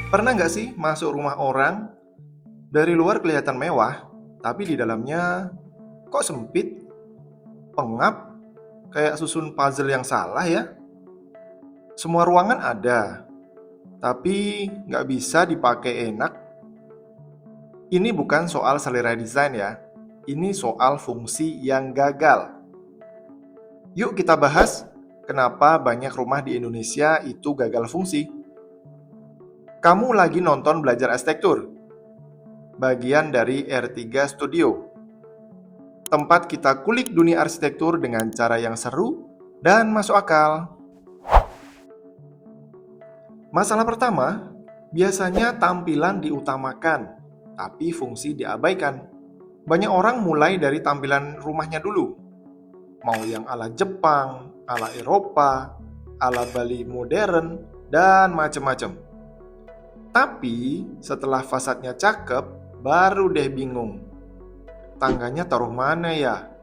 Pernah nggak sih masuk rumah orang, dari luar kelihatan mewah, tapi di dalamnya kok sempit, pengap, kayak susun puzzle yang salah ya? Semua ruangan ada, tapi nggak bisa dipakai enak. Ini bukan soal selera desain ya, ini soal fungsi yang gagal. Yuk kita bahas kenapa banyak rumah di Indonesia itu gagal fungsi. Kamu lagi nonton belajar arsitektur, bagian dari R3 Studio. Tempat kita kulik dunia arsitektur dengan cara yang seru dan masuk akal. Masalah pertama, biasanya tampilan diutamakan, tapi fungsi diabaikan. Banyak orang mulai dari tampilan rumahnya dulu. Mau yang ala Jepang, ala Eropa, ala Bali modern, dan macam-macam. Tapi setelah fasadnya cakep, baru deh bingung. Tangganya taruh mana ya?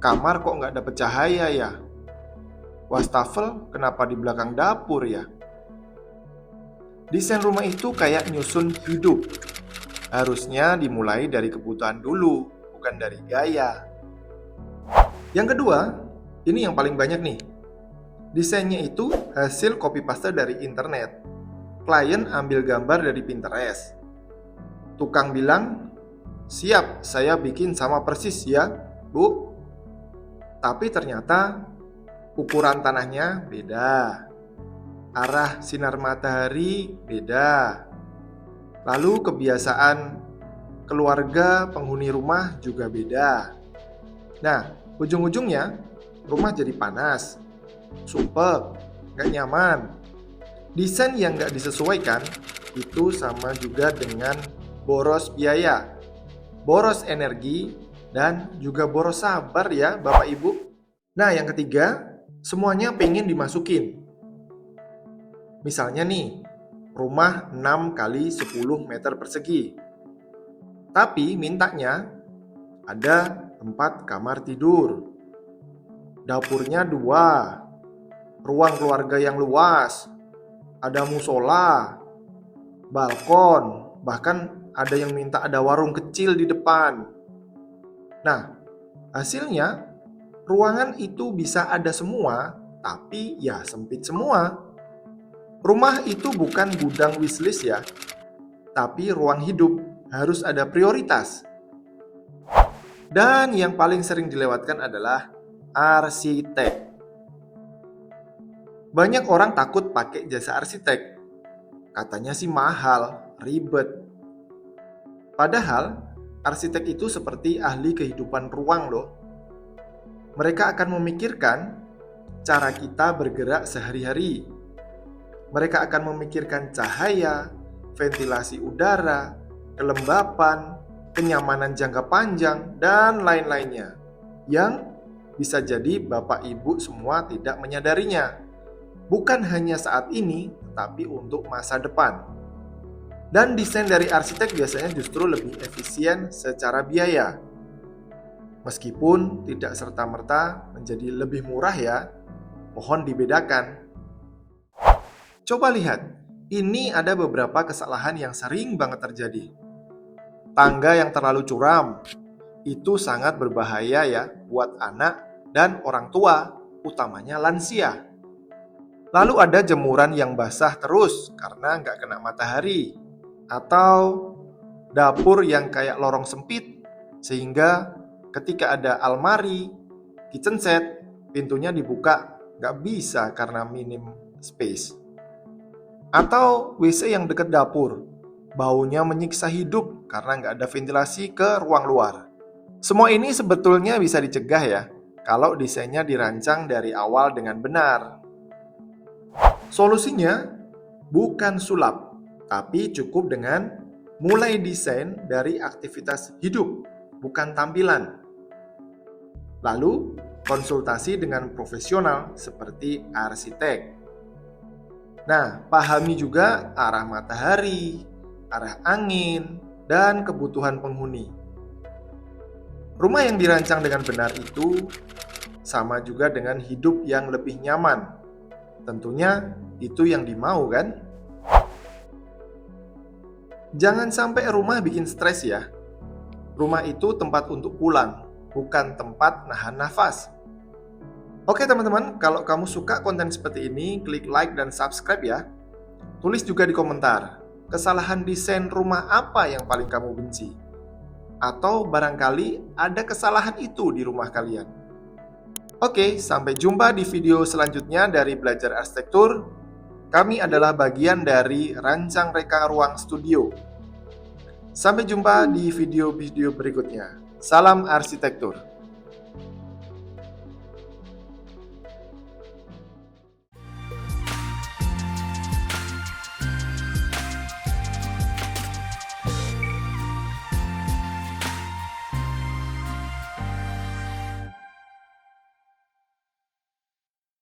Kamar kok nggak dapet cahaya ya? Wastafel kenapa di belakang dapur ya? Desain rumah itu kayak nyusun hidup. Harusnya dimulai dari kebutuhan dulu, bukan dari gaya. Yang kedua, ini yang paling banyak nih. Desainnya itu hasil copy paste dari internet. Klien ambil gambar dari Pinterest. Tukang bilang, "Siap, saya bikin sama persis ya, Bu." Tapi ternyata ukuran tanahnya beda. Arah sinar matahari beda. Lalu kebiasaan keluarga penghuni rumah juga beda. Nah, ujung-ujungnya rumah jadi panas, sumpek, gak nyaman. Desain yang gak disesuaikan itu sama juga dengan boros biaya, boros energi, dan juga boros sabar ya Bapak Ibu. Nah yang ketiga, semuanya pengen dimasukin. Misalnya nih, rumah 6 kali 10 meter persegi. Tapi mintanya ada 4 kamar tidur, dapurnya 2, ruang keluarga yang luas, ada musola, balkon, bahkan ada yang minta ada warung kecil di depan. Nah, hasilnya ruangan itu bisa ada semua, tapi ya sempit semua. Rumah itu bukan gudang wishlist ya, tapi ruang hidup, harus ada prioritas. Dan yang paling sering dilewatkan adalah arsitek. Banyak orang takut pakai jasa arsitek. Katanya sih mahal, ribet. Padahal, arsitek itu seperti ahli kehidupan ruang loh. Mereka akan memikirkan cara kita bergerak sehari-hari. Mereka akan memikirkan cahaya, ventilasi udara, kelembapan, kenyamanan jangka panjang, dan lain-lainnya. Yang bisa jadi Bapak Ibu semua tidak menyadarinya. Bukan hanya saat ini, tetapi untuk masa depan. Dan desain dari arsitek biasanya justru lebih efisien secara biaya. Meskipun tidak serta-merta menjadi lebih murah ya, mohon dibedakan. Coba lihat, ini ada beberapa kesalahan yang sering banget terjadi. Tangga yang terlalu curam, itu sangat berbahaya ya buat anak dan orang tua, utamanya lansia. Lalu ada jemuran yang basah terus karena nggak kena matahari. Atau dapur yang kayak lorong sempit, sehingga ketika ada almari, kitchen set, pintunya dibuka nggak bisa karena minim space. Atau WC yang dekat dapur, baunya menyiksa hidup karena nggak ada ventilasi ke ruang luar. Semua ini sebetulnya bisa dicegah ya, kalau desainnya dirancang dari awal dengan benar. Solusinya bukan sulap, tapi cukup dengan mulai desain dari aktivitas hidup, bukan tampilan. Lalu konsultasi dengan profesional seperti arsitek. Nah, pahami juga arah matahari, arah angin, dan kebutuhan penghuni. Rumah yang dirancang dengan benar itu sama juga dengan hidup yang lebih nyaman. Tentunya itu yang dimau kan? Jangan sampai rumah bikin stres ya. Rumah itu tempat untuk pulang, bukan tempat nahan nafas. Oke teman-teman, kalau kamu suka konten seperti ini, klik like dan subscribe ya. Tulis juga di komentar, kesalahan desain rumah apa yang paling kamu benci? Atau barangkali ada kesalahan itu di rumah kalian. Oke, sampai jumpa di video selanjutnya dari Belajar Arsitektur. Kami adalah bagian dari Rancang Reka Ruang Studio. Sampai jumpa di video-video berikutnya. Salam arsitektur.